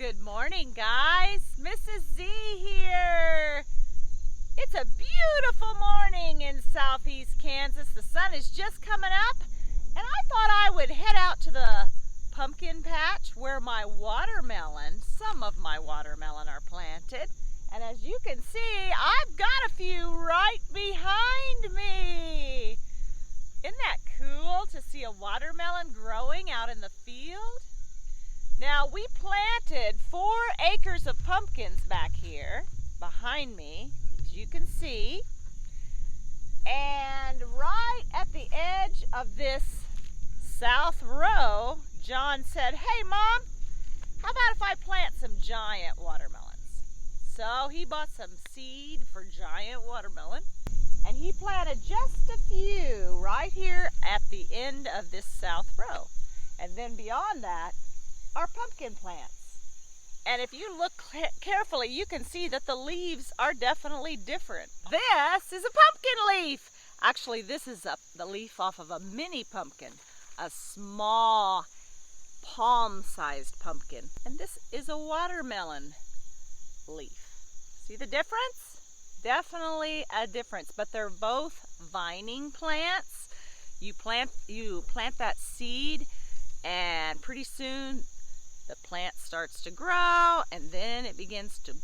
Good morning, guys. Mrs. Z here. It's a beautiful morning in southeast Kansas. The sun is just coming up, and I thought I would head out to the pumpkin patch where some of my watermelon are planted. And as you can see, I've got a few right behind me. Isn't that cool to see a watermelon growing out in the field? Now, we planted 4 acres of pumpkins back here behind me, as you can see. And right at the edge of this south row, John said, "Hey, Mom, how about if I plant some giant watermelons?" So he bought some seed for giant watermelon, and he planted just a few right here at the end of this south row. And then beyond that are pumpkin plants. And if you look carefully, you can see that the leaves are definitely different. This is a pumpkin leaf. Actually, this is the leaf off of a mini pumpkin, a small palm-sized pumpkin. And this is a watermelon leaf. See the difference? Definitely a difference, but they're both vining plants. You plant that seed, and pretty soon the plant starts to grow, and then it begins to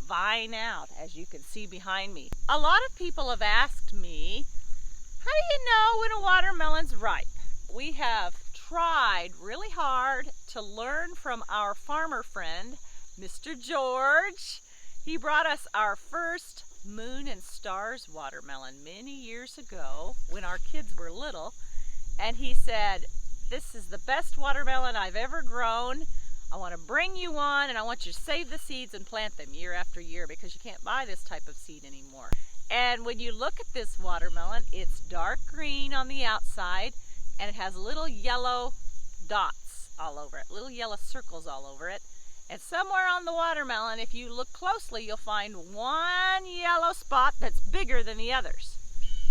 vine out, as you can see behind me. A lot of people have asked me, how do you know when a watermelon's ripe? We have tried really hard to learn from our farmer friend, Mr. George. He brought us our first Moon and Stars watermelon many years ago when our kids were little, and he said, "This is the best watermelon I've ever grown. I want to bring you one, and I want you to save the seeds and plant them year after year because you can't buy this type of seed anymore." And when you look at this watermelon, it's dark green on the outside, and it has little yellow dots all over it, little yellow circles all over it. And somewhere on the watermelon, if you look closely, you'll find one yellow spot that's bigger than the others.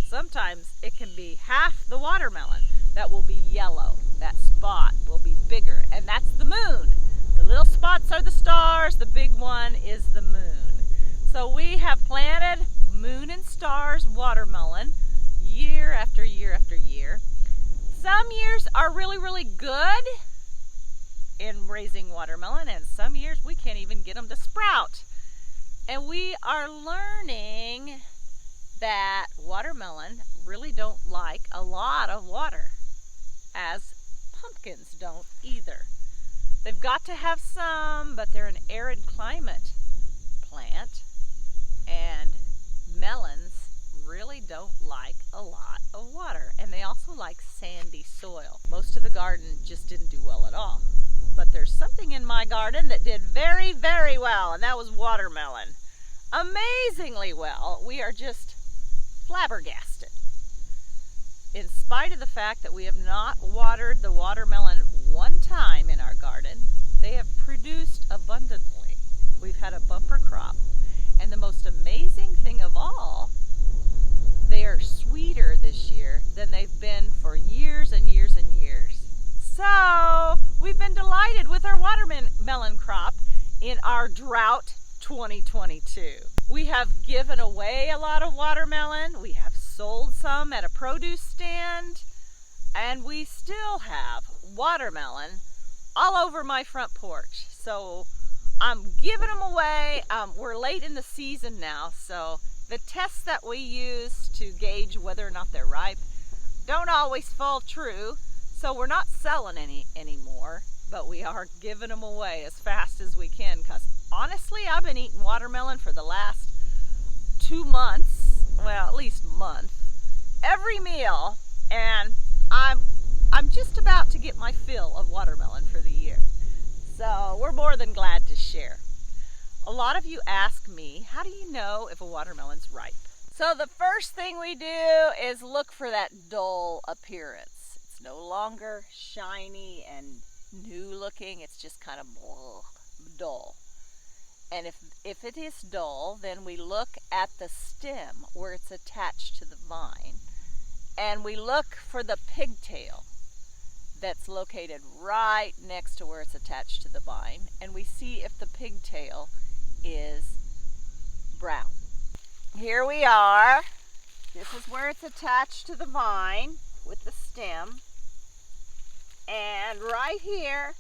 Sometimes it can be half the watermelon that will be yellow. That spot will be bigger, and that's the moon. The little spots are the stars, the big one is the moon. So we have planted Moon and Stars watermelon year after year after year. Some years are really, really good in raising watermelon, and some years we can't even get them to sprout. And we are learning that watermelon really don't like a lot of water, as pumpkins don't either. They've got to have some, but they're an arid climate plant, and melons really don't like a lot of water, and they also like sandy soil. Most of the garden just didn't do well at all. But there's something in my garden that did very, very well, and that was watermelon. Amazingly well. We are just flabbergasted. In spite of the fact that we have not watered the watermelon one time in our garden, they have produced abundantly. We've had a bumper crop. And the most amazing thing of all, they are sweeter this year than they've been for years and years and years. So we've been delighted with our watermelon crop in our drought 2022. We have given away a lot of watermelon. We have sold some at a produce stand, and we still have watermelon all over my front porch. So I'm giving them away. We're late in the season now, so the tests that we use to gauge whether or not they're ripe don't always fall true. So we're not selling any anymore, but we are giving them away as fast as we can, because honestly, I've been eating watermelon for the last 2 months, well, at least a month, every meal, and I'm just about to get my fill of watermelon for the year. So we're more than glad to share. A lot of you ask me, how do you know if a watermelon's ripe? So the first thing we do is look for that dull appearance. It's no longer shiny and new looking, it's just kind of dull. And if it is dull, then we look at the stem where it's attached to the vine, and we look for the pigtail that's located right next to where it's attached to the vine, and we see if the pigtail is brown. Here we are. This is where it's attached to the vine with the stem. And right here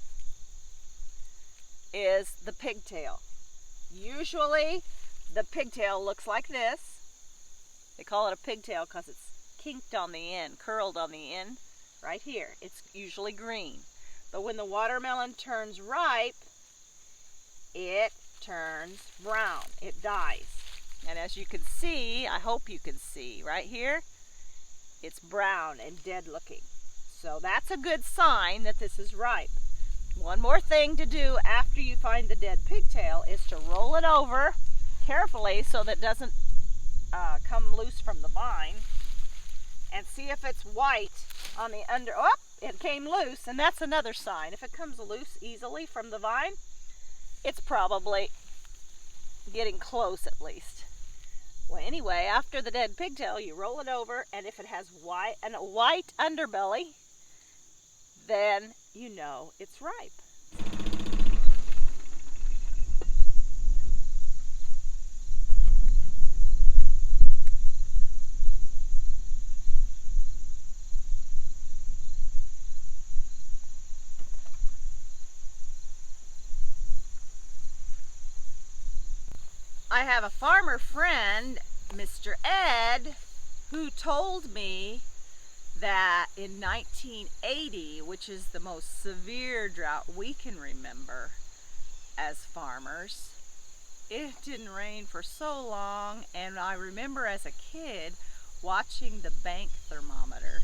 is the pigtail. Usually the pigtail looks like this. They call it a pigtail because it's kinked on the end, curled on the end. Right here, it's usually green. But when the watermelon turns ripe, it turns brown. It dies. And as you can see, I hope you can see, right here, it's brown and dead looking. So that's a good sign that this is ripe. One more thing to do after you find the dead pigtail is to roll it over carefully so that it doesn't come loose from the vine, and see if it's white on the under. Oh, it came loose, and that's another sign. If it comes loose easily from the vine, it's probably getting close at least. Well, anyway, after the dead pigtail, you roll it over, and if it has a white underbelly, then you know it's ripe. I have a farmer friend, Mr. Ed, who told me that in 1980, which is the most severe drought we can remember as farmers, it didn't rain for so long, and I remember as a kid watching the bank thermometer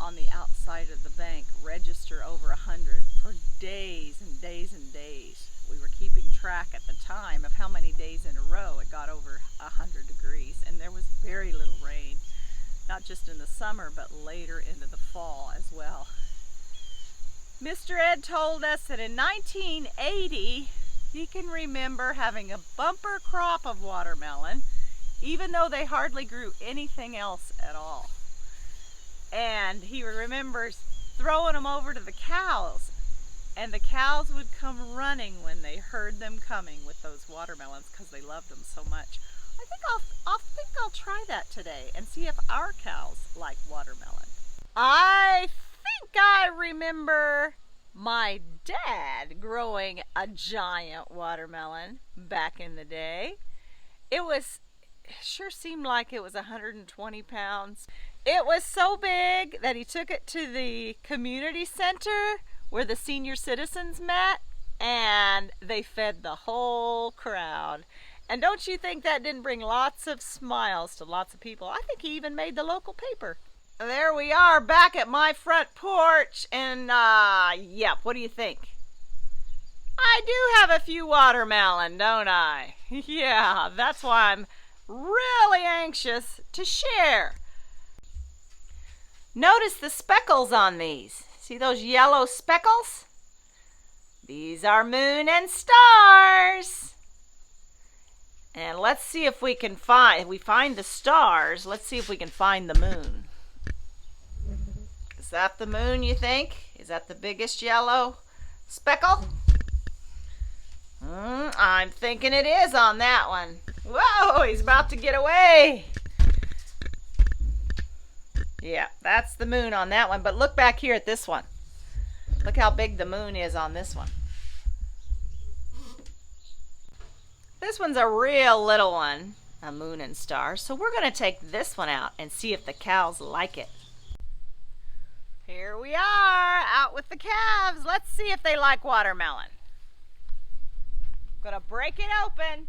on the outside of the bank register over 100 for days and days and days. We were keeping track at the time of how many days in a row it got over 100 degrees, and there was very little rain, not just in the summer, but later into the fall as well. Mr. Ed told us that in 1980, he can remember having a bumper crop of watermelon, even though they hardly grew anything else at all. And he remembers throwing them over to the cows, and the cows would come running when they heard them coming with those watermelons because they loved them so much. I think I'll try that today and see if our cows like watermelon. I think I remember my dad growing a giant watermelon back in the day. It sure seemed like it was 120 pounds. It was so big that he took it to the community center where the senior citizens met, and they fed the whole crowd. And don't you think that didn't bring lots of smiles to lots of people? I think he even made the local paper. There we are back at my front porch, and yep, what do you think? I do have a few watermelon, don't I? Yeah, that's why I'm really anxious to share. Notice the speckles on these. See those yellow speckles? These are moon and stars. And let's see if we can find the stars. Let's see if we can find the moon. Is that the moon, you think? Is that the biggest yellow speckle? I'm thinking it is on that one. Whoa, he's about to get away. Yeah, that's the moon on that one. But look back here at this one. Look how big the moon is on this one. This one's a real little one, a moon and star. So we're going to take this one out and see if the cows like it. Here we are, out with the calves. Let's see if they like watermelon. I'm going to break it open.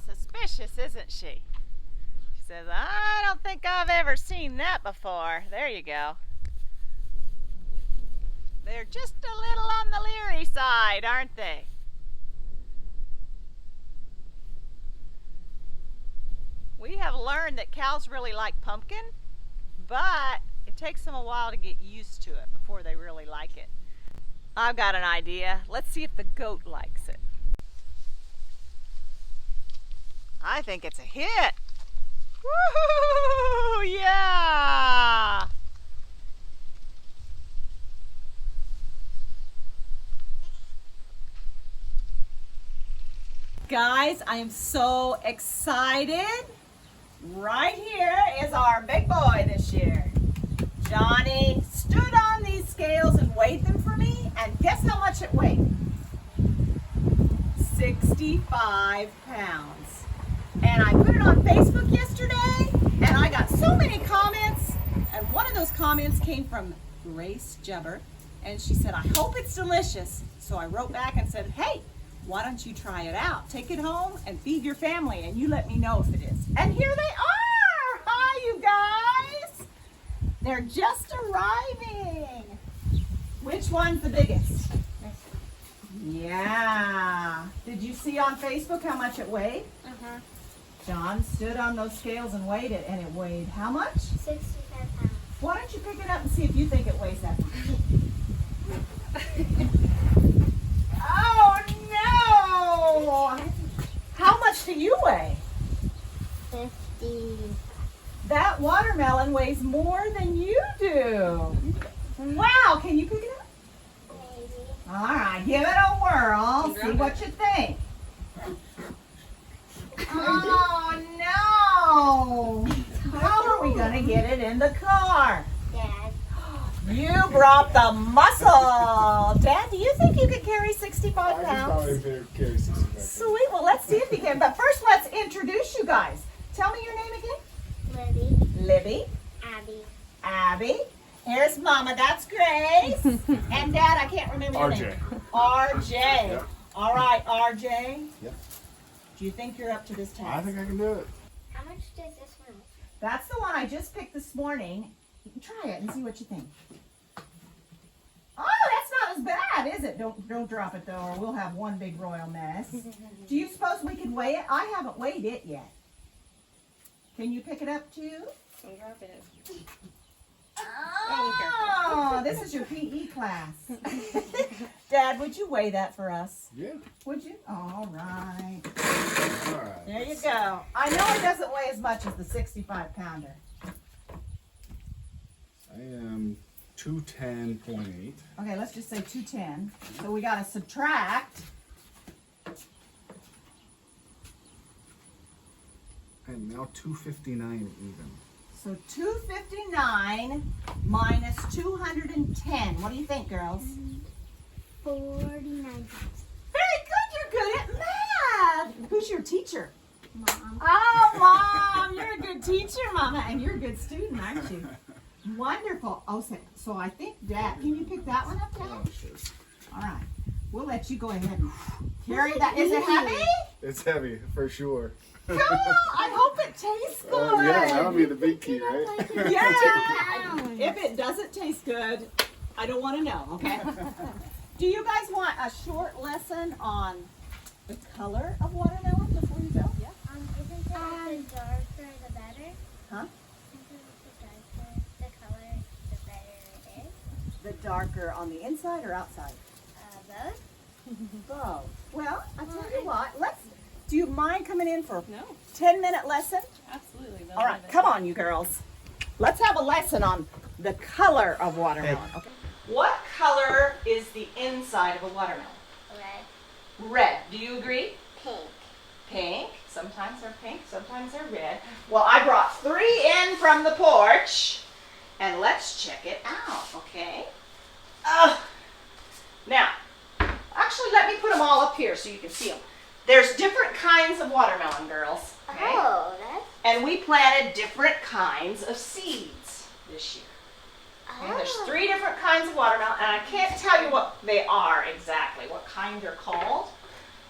Suspicious, isn't she? She says, I don't think I've ever seen that before. There you go. They're just a little on the leery side, aren't they? We have learned that cows really like pumpkin, but it takes them a while to get used to it before they really like it. I've got an idea. Let's see if the goat likes it. I think it's a hit. Woo! Yeah! Guys, I am so excited. Right here is our big boy this year. Johnny stood on these scales and weighed them for me, and guess how much it weighed? 65 pounds. And I put it on Facebook yesterday, and I got so many comments, and one of those comments came from Grace Jubber, and she said, I hope it's delicious. So I wrote back and said, hey, why don't you try it out? Take it home and feed your family, and you let me know if it is. And here they are! Hi, you guys! They're just arriving. Which one's the biggest? Yeah. Did you see on Facebook how much it weighed? Uh-huh. John stood on those scales and weighed it, and it weighed how much? 65 pounds. Why don't you pick it up and see if you think it weighs that much? Oh, no! How much do you weigh? 50. That watermelon weighs more than you do. Wow, can you pick it up? Maybe. All right, give it a whirl. See what you think. Oh, no! How are we going to get it in the car? Dad. You brought the muscle. Dad, do you think you could carry 65 I can pounds? probably carry 65 pounds. Sweet. Well, let's see if you can. But first, let's introduce you guys. Tell me your name again. Libby. Libby. Abby. Abby. Here's Mama. That's Grace. And Dad, I can't remember your name. RJ. Yep. All right, RJ. Yep. Do you think you're up to this task? I think I can do it. How much does this one? That's the one I just picked this morning. You can try it and see what you think. Oh, that's not as bad, is it? Don't drop it though, or we'll have one big royal mess. Do you suppose we could weigh it? I haven't weighed it yet. Can you pick it up too? Don't drop it. Oh, this is your PE class. Dad, would you weigh that for us? Yeah. Would you? All right. All right. There you go. I know it doesn't weigh as much as the 65 pounder. I am 210.8. Okay, let's just say 210. So we got to subtract. I am now 259 even. So 259 minus 210. What do you think, girls? 49 pounds. Very good. You're good at math. Who's your teacher? Mom. Oh, Mom. You're a good teacher, Mama. And you're a good student, aren't you? Wonderful. Oh, so I think Dad, can you pick that one up, Dad? Oh, sure. All right. We'll let you go ahead and carry that. Is it heavy? It's heavy, for sure. Cool. I hope it tastes good. Yeah, that'll be the big key, right? Yeah. If it doesn't taste good, I don't want to know, okay? Do you guys want a short lesson on the color of watermelon before you go? Yeah. Isn't it the darker the better? Huh? Isn't it the color, the better it is? The darker on the inside or outside? Both? Both. Well, I tell you what, do you mind coming in for a No, 10-minute lesson? absolutely. All right, come on, you girls. Let's have a lesson on the color of watermelon. Okay. What color is the inside of a watermelon? Red. Red. Do you agree? Pink. Pink. Sometimes they're pink, sometimes they're red. Well, I brought 3 in from the porch, and let's check it out, okay? Now, actually, let me put them all up here so you can see them. There's different kinds of watermelon, girls. Okay? Oh, that's... And we planted different kinds of seeds this year. Okay? There's 3 different kinds of watermelon, and I can't tell you what they are exactly, what kind they're called.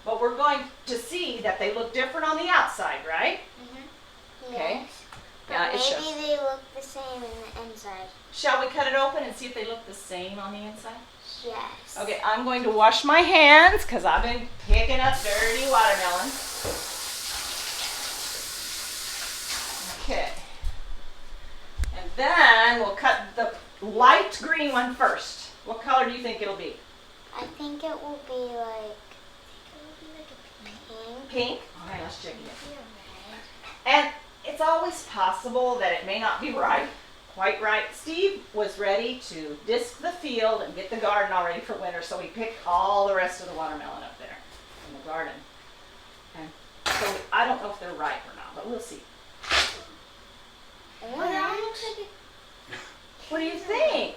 But we're going to see that they look different on the outside, right? Mm-hmm. Okay. Yes. Yeah, But it shows. maybe they look the same in the inside. Shall we cut it open and see if they look the same on the inside? Yes. Okay, I'm going to wash my hands because I've been picking up dirty watermelon. Okay. And then we'll cut the light green one first. What color do you think it'll be? I think it will be like a pink. Pink? Okay, let's check it. Maybe a red. And it's always possible that it may not be quite right. Steve was ready to disc the field and get the garden all ready for winter, so he picked all the rest of the watermelon up there in the garden. And so I don't know if they're ripe or not, but we'll see. Well, that looks like What do you think?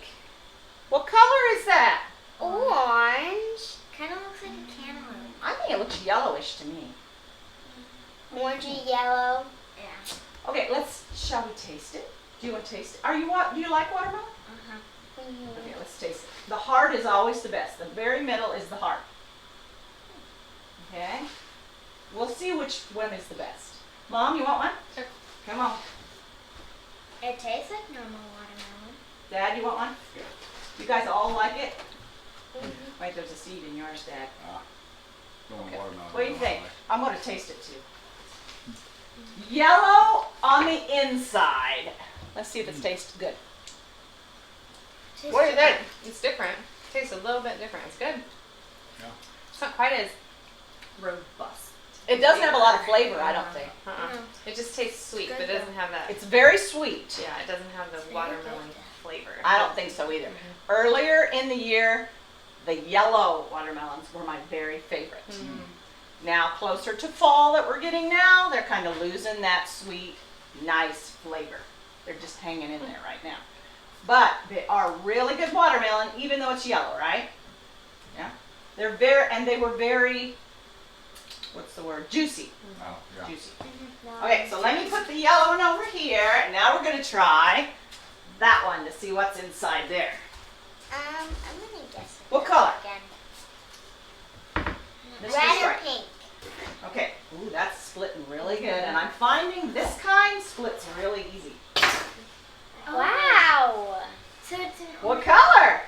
What color is that? orange. Kind of looks like a cantaloupe. I think it looks yellowish to me. Orangey yellow. Yeah. Okay, shall we taste it? Do you want to taste it? Do you like watermelon? Okay, let's taste it. The heart is always the best. The very middle is the heart. Okay? We'll see which one is the best. Mom, you want one? Sure. Come on. It tastes like normal watermelon. Dad, you want one? You guys all like it? Wait, there's a seed in yours, Dad. Going watermelon. What do you think? I'm going to taste it too. Yellow on the inside. Let's see if it tastes good. What do you think? It's different. It tastes a little bit different. It's good. Yeah. It's not quite as robust. It doesn't have a lot of flavor, I don't think. No. It just tastes sweet, Good but it doesn't have that. It's very sweet. Yeah, it doesn't have the very watermelon good. flavor. I don't think so either. Earlier in the year, the yellow watermelons were my very favorite. Now, closer to fall that we're getting now, they're kind of losing that sweet, nice flavor. They're just hanging in there right now. But they are really good watermelon, even though it's yellow, right? Yeah. They were very, what's the word? Juicy. Oh, yeah. Juicy. Okay, so let me put the yellow one over here, and now we're going to try that one to see what's inside there. I'm gonna guess it. What color? Again. This is Red or right. pink? Okay, ooh, that's splitting really good, and I'm finding this kind splits really easy. Wow. So it's an What color?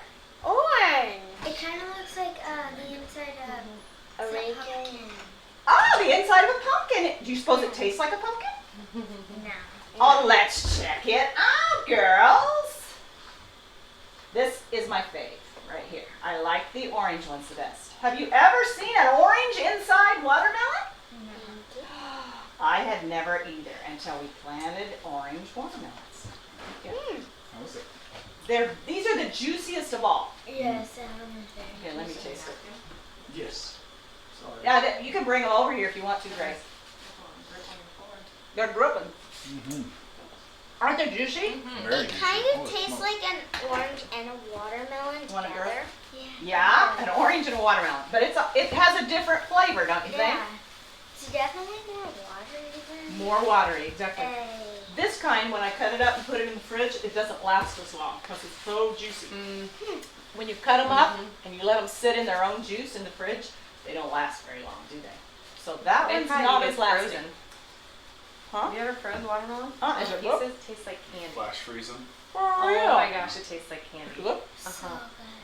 orange. It kind of looks like the inside of a pumpkin. Oh, the inside of a pumpkin. Do you suppose it tastes like a pumpkin? No. Oh, let's check it out, girls. This is my fave right here. I like the orange ones the best. Have you ever seen an orange inside watermelon? No. I had never either until we planted orange watermelons. Yeah. How was it? These are the juiciest of all. Yes, that one is very Here, let me juicy. taste it. Yes. Sorry. Yeah, you can bring them over here if you want to, Grace. They're dripping. Mm-hmm. Aren't they juicy? Very It kind juicy. of Holy tastes smokes. like an orange and a watermelon Want a together. Yeah, an orange and a watermelon. But it has a different flavor, don't you think? Yeah. It's definitely more watery than More watery, exactly. a... This kind, when I cut it up and put it in the fridge, it doesn't last as long because it's so juicy. When you cut them up and you let them sit in their own juice in the fridge, they don't last very long, do they? So that one's not as lasting. Huh? Have you ever frozen watermelon? Is it Pieces taste like candy. Flash freeze them. For Oh real? my gosh, it tastes like candy. Look, So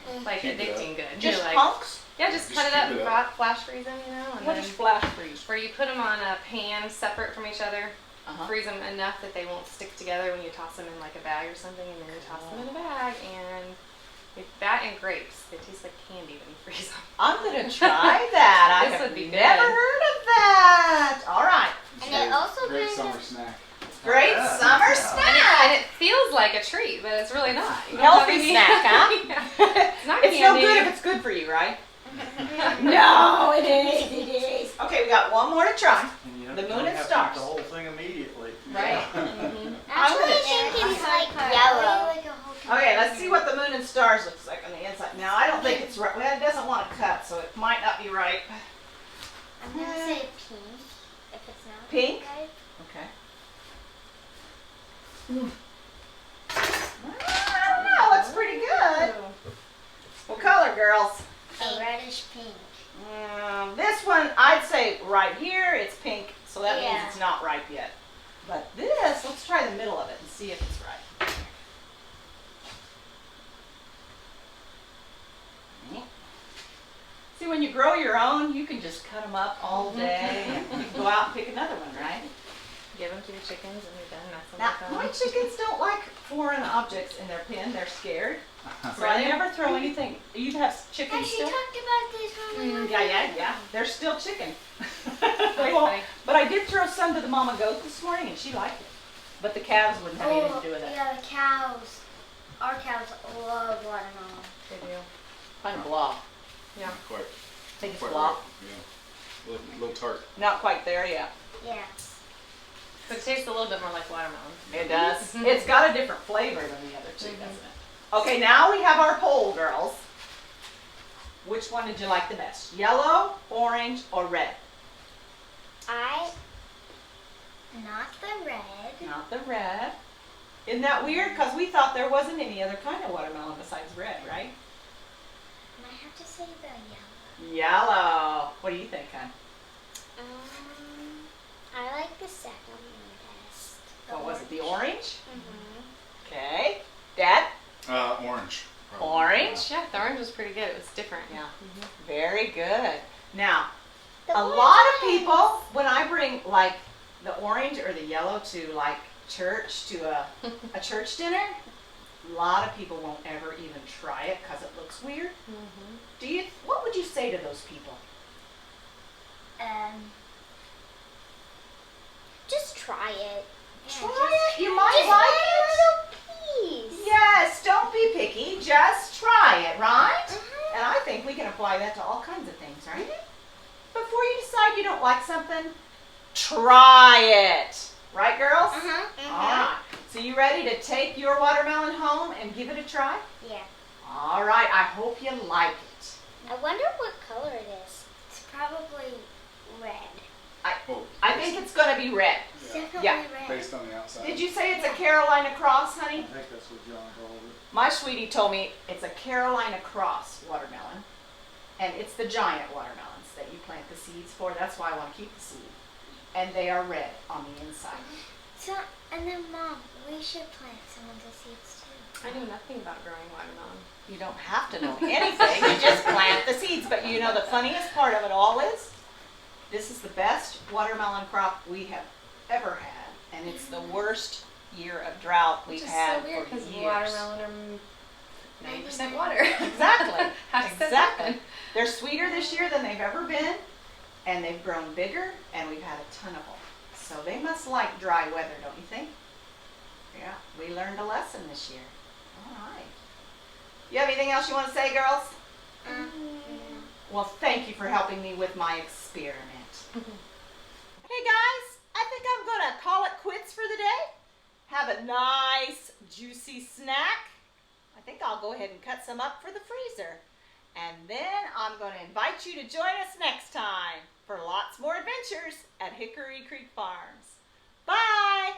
good. Like Heat it up. addicting good. just You're like, hunks. yeah, just Just cut it up heat and it up. flash freeze them, you know, and What then is flash freeze? where you put them on a pan separate from each other, Uh-huh. freeze them enough that they won't stick together when you toss them in like a bag or something, and then you toss them in a bag, and that and grapes, they taste like candy when you freeze them. I'm gonna try that. I This have would be never good. heard of that. All right, And it also Great kind summer of... snack. great Yeah. summer Yeah. snack. And it feels like a treat, but it's really not. You don't Healthy have any- snack, huh? Yeah. It's not It's no candy. good if it's good for you, right? No, it is. It is. Okay, we got one more to try. And you The don't moon and have to stars. eat the whole thing immediately. Right. Actually, I'm gonna I think it's like yellow. Okay, let's see what the moon and stars looks like on the inside. Now, I don't think it's right. Well, it doesn't want to cut, so it might not be right. I'm going to say pink, if it's not Pink? right. Okay. I don't know. Looks pretty good. What color, girls? A reddish pink. This one, I'd say right here, it's pink, so that means Yeah. it's not ripe yet. But this, let's try the middle of it and see if it's right. See, when you grow your own, you can just cut them up all day. And you can go out and pick another one, right? Give them to the chickens and you're done messing Now, with my them. chickens don't like foreign objects in their pen. They're scared. So I Really? never throw anything. You have chickens Actually, still? talked about this one. Yeah. They're still chicken. That's Well, funny. but I did throw some to the mama goat this morning, and she liked it. But the calves wouldn't have anything to do with it. Yeah, the cows. Our cows love watermelon. They do. Kind of blah. Yeah. Quite. I think it's Quite blah. right. Yeah. A little tart. Not quite there yet. Yeah. But it tastes a little bit more like watermelon. It does. It's got a different flavor than the other two, doesn't it? Okay, now we have our poll, girls. Which one did you like the best? Yellow, orange, or red? Not the red. Not the red. Isn't that weird? Because we thought there wasn't any other kind of watermelon besides red, right? And I have to say the yellow. Yellow. What do you think, hon? I like the second one best. What was it? The orange? Mm-hmm. Okay. Dad? Orange. probably. Orange? Yeah, the orange was pretty good. It was different. Yeah. Very good. Now, The a orange lot of one. people, when I bring like the orange or the yellow to like church, to a church dinner, a lot of people won't ever even try it because it looks weird. What would you say to those people? Just try it. Try it. You might Just like one it. little piece. Yes, don't be picky. Just try it, right? Mhm. And I think we can apply that to all kinds of things, right? Before you decide you don't like something, try it. Right, girls? All right. So you ready to take your watermelon home and give it a try? Yeah. All right. I hope you like it. I wonder what color it is. It's probably red. Oh, I think it's going to be red. It's Yeah. definitely Yeah. red. Based on the outside. Did you say it's a Carolina Cross, I honey? think that's what John called it. My sweetie told me it's a Carolina Cross watermelon, and it's the giant watermelons that you plant the seeds for. That's why I want to keep the seed. And they are red on the inside. So, and then Mom, we should plant some of the seeds too. I know nothing about growing watermelon. You don't have to know anything. You just plant the seeds. But you know the funniest part of it all is, this is the best watermelon crop we have ever had, and it's the worst year of drought we've Which is had so weird for because years. watermelon are 90% water. Exactly. How does that Exactly. happen? They're sweeter this year than they've ever been, and they've grown bigger, and we've had a ton of them. So they must like dry weather, don't you think? Yeah, we learned a lesson this year. All right. You have anything else you want to say, girls? Well, thank you for helping me with my experiment. Hey guys, I think I'm going to call it quits for the day. Have a nice, juicy snack. I think I'll go ahead and cut some up for the freezer. And then I'm going to invite you to join us next time for lots more adventures at Hickory Creek Farms. Bye!